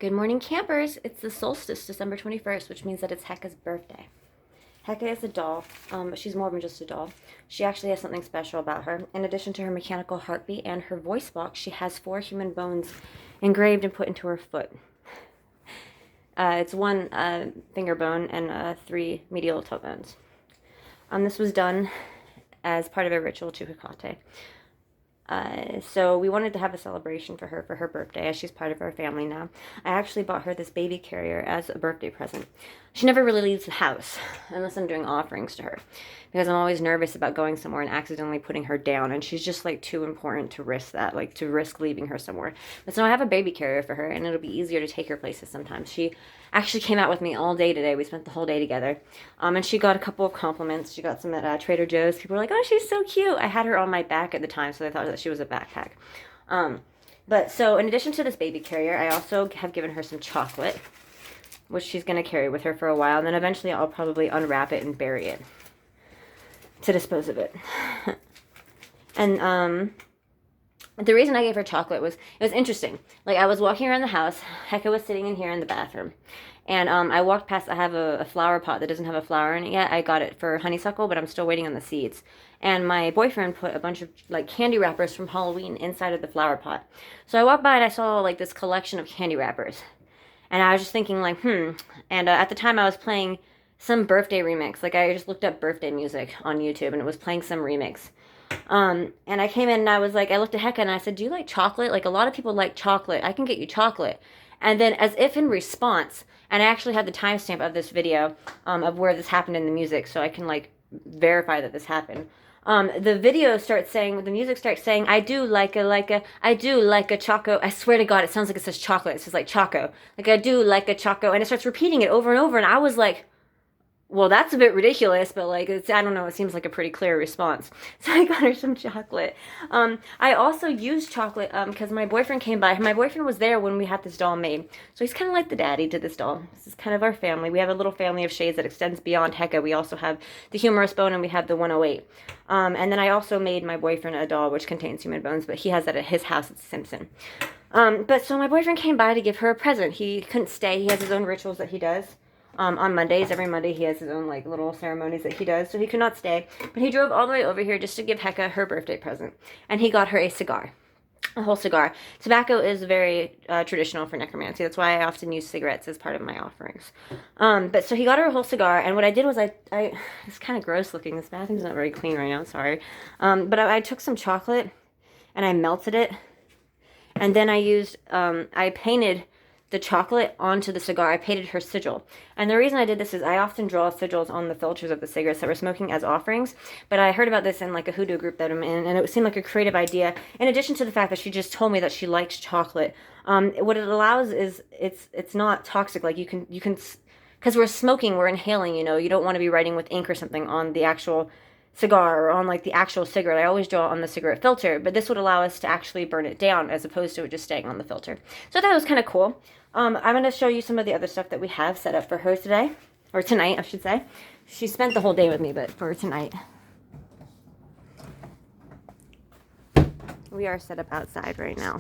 Good morning, campers. It's the solstice, December 21st, which means that it's Heka's birthday. Heka is a doll, but she's more than just a doll. She actually has something special about her. In addition to her mechanical heartbeat and her voice box, she has 4 human bones engraved and put into her foot. It's 1 finger bone and 3 medial toe bones. This was done as part of a ritual to Hecate. So we wanted to have a celebration for her birthday, as she's part of our family now. I actually bought her this baby carrier as a birthday present. She never really leaves the house unless I'm doing offerings to her, because I'm always nervous about going somewhere and accidentally putting her down, and she's just like too important to risk that, like to risk leaving her somewhere. But so I have a baby carrier for her, and it'll be easier to take her places sometimes. She actually came out with me all day today. We spent the whole day together, and she got a couple of compliments. She got some at Trader Joe's. People were like, "Oh, she's so cute." I had her on my back at the time, so they thought that she was a backpack. But so in addition to this baby carrier, I also have given her some chocolate, which she's going to carry with her for a while, and then eventually I'll probably unwrap it and bury it to dispose of it. And the reason I gave her chocolate was, it was interesting. Like, I was walking around the house, Heka was sitting in here in the bathroom, and I walked past, I have a flower pot that doesn't have a flower in it yet. I got it for honeysuckle, but I'm still waiting on the seeds. And my boyfriend put a bunch of, like, candy wrappers from Halloween inside of the flower pot. So I walked by and I saw, like, this collection of candy wrappers. And I was just thinking, like, And at the time I was playing some birthday remix. Like, I just looked up birthday music on YouTube, and it was playing some remix. And I came in and I was like, I looked at Heka and I said, "Do you like chocolate? Like, a lot of people like chocolate. I can get you chocolate." And then, as if in response, and I actually have the timestamp of this video of where this happened in the music, so I can, like, verify that this happened. The video starts saying, the music starts saying, I do like a choco. I swear to God, it sounds like it says chocolate. It says, like, choco. Like, I do like a choco. And it starts repeating it over and over. And I was like, well, that's a bit ridiculous, but, like, I don't know, it seems like a pretty clear response. So I got her some chocolate. I also used chocolate because my boyfriend came by. My boyfriend was there when we had this doll made. So he's kind of like the daddy to this doll. This is kind of our family. We have a little family of shades that extends beyond Heka. We also have the humorous bone, and we have the 108. And then I also made my boyfriend a doll which contains human bones, but he has that at his house at Simpson. But so my boyfriend came by to give her a present. He couldn't stay. He has his own rituals that he does. On Mondays, every Monday, he has his own, like, little ceremonies that he does, so he could not stay. But he drove all the way over here just to give Heka her birthday present. And he got her a cigar. A whole cigar. Tobacco is very traditional for necromancy. That's why I often use cigarettes as part of my offerings. But so he got her a whole cigar, and what I did was it's kind of gross looking. This bathroom's not very clean right now, sorry. But I took some chocolate, and I melted it. And then I painted the chocolate onto the cigar. I painted her sigil. And the reason I did this is I often draw sigils on the filters of the cigarettes that we're smoking as offerings. But I heard about this in, like, a hoodoo group that I'm in, and it seemed like a creative idea. In addition to the fact that she just told me that she likes chocolate, what it allows is it's not toxic. Like, you can because we're smoking, we're inhaling. You know, you don't want to be writing with ink or something on the actual cigar or on, like, the actual cigarette. I always draw on the cigarette filter, but this would allow us to actually burn it down as opposed to it just staying on the filter. So I thought it was kind of cool. I'm going to show you some of the other stuff that we have set up for her today, or tonight, I should say. She spent the whole day with me, but for tonight, we are set up outside right now.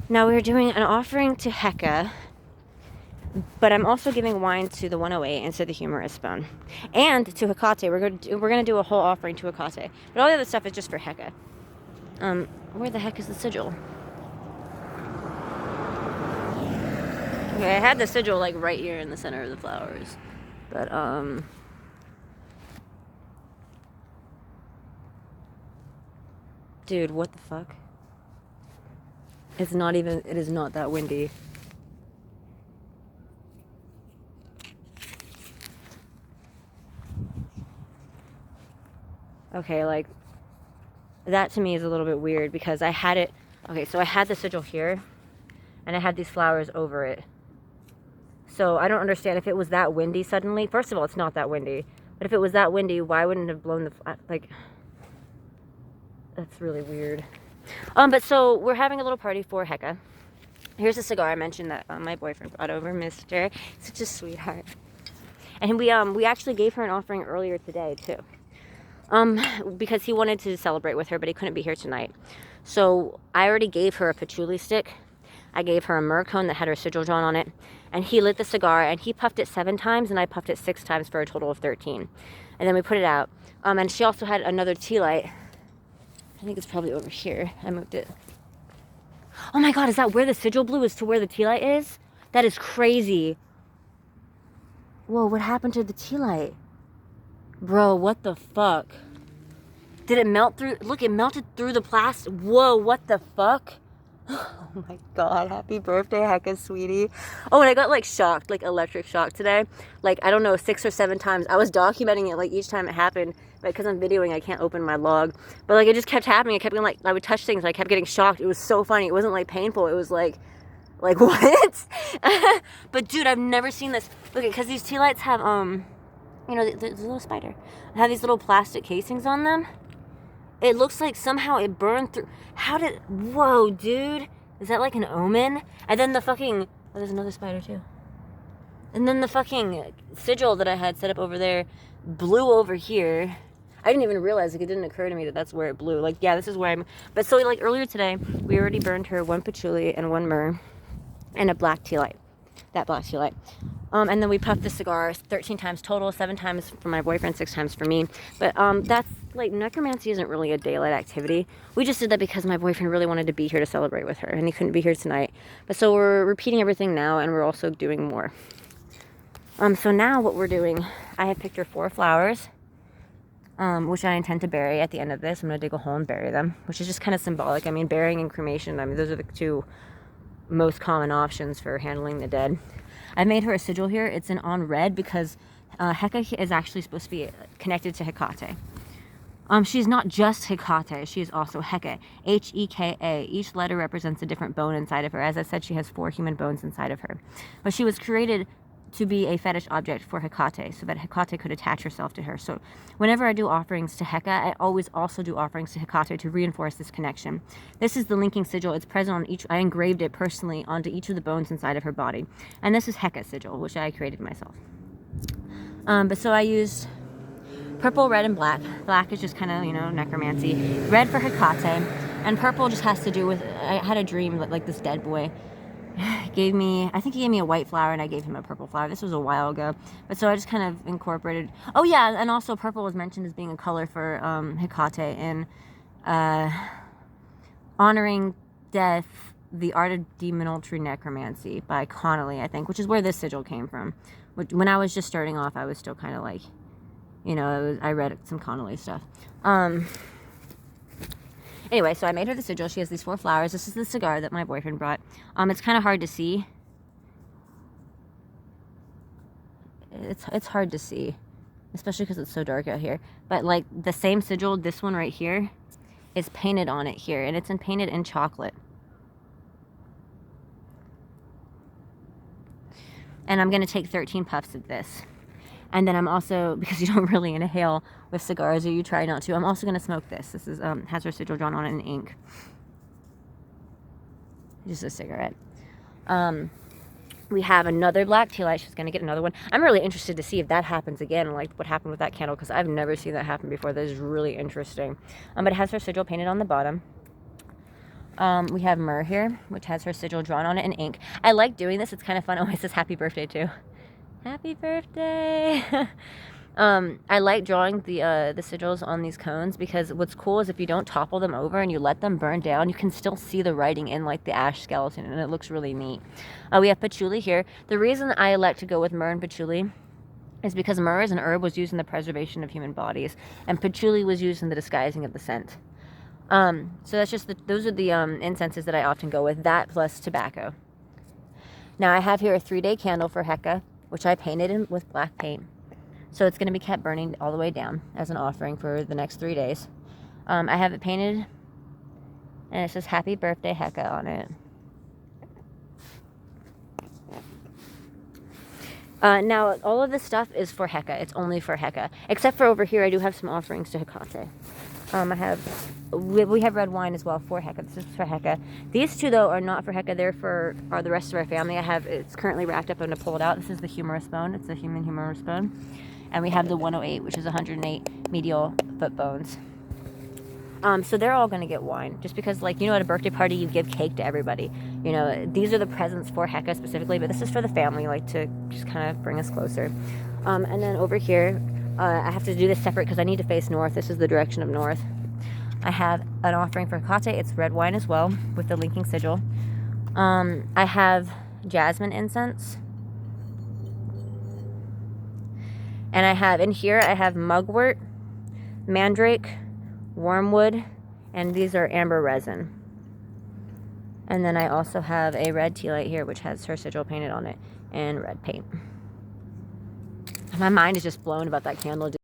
Now we're doing an offering to Heka, but I'm also giving wine to the 108 and to the humorous bone, and to Hecate. We're going to do a whole offering to Hecate, but all the other stuff is just for Heka. Where the heck is the sigil? Okay, I had the sigil, like, right here in the center of the flowers, but dude, what the fuck? It is not that windy. Okay, like, that to me is a little bit weird because I had it, okay, so I had the sigil here, and I had these flowers over it. So I don't understand if it was that windy suddenly. First of all, it's not that windy, but if it was that windy, why wouldn't it have blown the, like, that's really weird. But so we're having a little party for Heka. Here's a cigar I mentioned that my boyfriend brought over, Mr. Such a sweetheart. And we actually gave her an offering earlier today, too. Because he wanted to celebrate with her, but he couldn't be here tonight. So I already gave her a patchouli stick. I gave her a myrrh cone that had her sigil drawn on it. And he lit the cigar, and he puffed it 7 times, and I puffed it 6 times for a total of 13. And then we put it out. And she also had another tea light. I think it's probably over here. I moved it. Oh my God, is that where the sigil blew is to where the tea light is? That is crazy. Whoa, what happened to the tea light? Bro, what the fuck? Did it melt through? Look, it melted through the plastic. Whoa, what the fuck? Oh my God, happy birthday, Heka, sweetie. Oh, and I got like shocked, like electric shock today. Like, I don't know, 6 or 7 times. I was documenting it like each time it happened, but because I'm videoing, I can't open my log. But like, it just kept happening. I kept getting like, I would touch things and I kept getting shocked. It was so funny. It wasn't like painful. It was like what? But dude, I've never seen this. Look, because these tea lights have, you know, there's a little spider. They have these little plastic casings on them. It looks like somehow it burned through. How did, whoa, dude. Is that like an omen? And then the fucking, oh, there's another spider too. And then the fucking sigil that I had set up over there blew over here. I didn't even realize, like, it didn't occur to me that that's where it blew. Like, yeah, this is where I'm, but so like earlier today, we already burned her 1 patchouli and 1 myrrh and a black tea light. That black tea light. And then we puffed the cigar 13 times total, 7 times for my boyfriend, 6 times for me. But that's, like, necromancy isn't really a daylight activity. We just did that because my boyfriend really wanted to be here to celebrate with her, and he couldn't be here tonight. But so we're repeating everything now, and we're also doing more. So now what we're doing, I have picked her 4 flowers, which I intend to bury at the end of this. I'm going to dig a hole and bury them, which is just kind of symbolic. I mean, burying and cremation, I mean, those are the 2 most common options for handling the dead. I made her a sigil here. It's in on red because Heka is actually supposed to be connected to Hecate. She's not just Hecate, she is also Heka, H-E-K-A. Each letter represents a different bone inside of her. As I said, she has 4 human bones inside of her. But she was created to be a fetish object for Hecate, so that Hecate could attach herself to her. So whenever I do offerings to Heka, I always also do offerings to Hecate to reinforce this connection. This is the linking sigil. It's present on each, I engraved it personally onto each of the bones inside of her body. And this is Heka's sigil, which I created myself. But so I used purple, red, and black. Black is just kind of, you know, necromancy. Red for Hecate, and purple just has to do with, I had a dream that like this dead boy gave me, I think he gave me a white flower and I gave him a purple flower. This was a while ago. But so I just kind of incorporated, oh yeah, and also purple was mentioned as being a color for Hecate in Honoring Death, the Art of Demonultra Necromancy by Connolly, I think, which is where this sigil came from. When I was just starting off, I was still kind of like, you know, I read some Connolly stuff. Anyway, so I made her the sigil. She has these 4 flowers. This is the cigar that my boyfriend brought. It's kind of hard to see. It's hard to see, especially because it's so dark out here. But like the same sigil, this one right here, is painted on it here, and it's painted in chocolate. And I'm gonna take 13 puffs of this. And then I'm also, because you don't really inhale with cigars, or you try not to, I'm also going to smoke this. This is has her sigil drawn on it in ink. Just a cigarette. We have another black tea light. She's going to get another one. I'm really interested to see if that happens again, like what happened with that candle, because I've never seen that happen before. That is really interesting. But it has her sigil painted on the bottom. We have myrrh here, which has her sigil drawn on it in ink. I like doing this. It's kind of fun. Oh, it says happy birthday too. Happy birthday. I like drawing the sigils on these cones because what's cool is if you don't topple them over and you let them burn down, you can still see the writing in like the ash skeleton, and it looks really neat. We have patchouli here. The reason I like to go with myrrh and patchouli is because myrrh as an herb was used in the preservation of human bodies, and patchouli was used in the disguising of the scent. So that's just those are the incenses that I often go with, that plus tobacco. Now I have here a 3-day candle for Heka, which I painted in with black paint. So it's going to be kept burning all the way down as an offering for the next 3 days. I have it painted, and it says Happy Birthday Heka on it. Now, all of this stuff is for Heka. It's only for Heka. Except for over here, I do have some offerings to Hecate. We have red wine as well for Heka. This is for Heka. These 2, though, are not for Heka. They're for the rest of our family. It's currently wrapped up. I'm going to pull it out. This is the humorous bone. It's a human humorous bone. And we have the 108, which is 108 medial foot bones. So they're all going to get wine. Just because, like, you know, at a birthday party, you give cake to everybody. You know, these are the presents for Heka specifically, but this is for the family, like, to just kind of bring us closer. And then over here, I have to do this separate because I need to face north. This is the direction of north. I have an offering for Hekate. It's red wine as well, with the linking sigil. I have jasmine incense. And I have, in here, I have mugwort, mandrake, wormwood, and these are amber resin. And then I also have a red tea light here, which has her sigil painted on it, and red paint. My mind is just blown about that candle.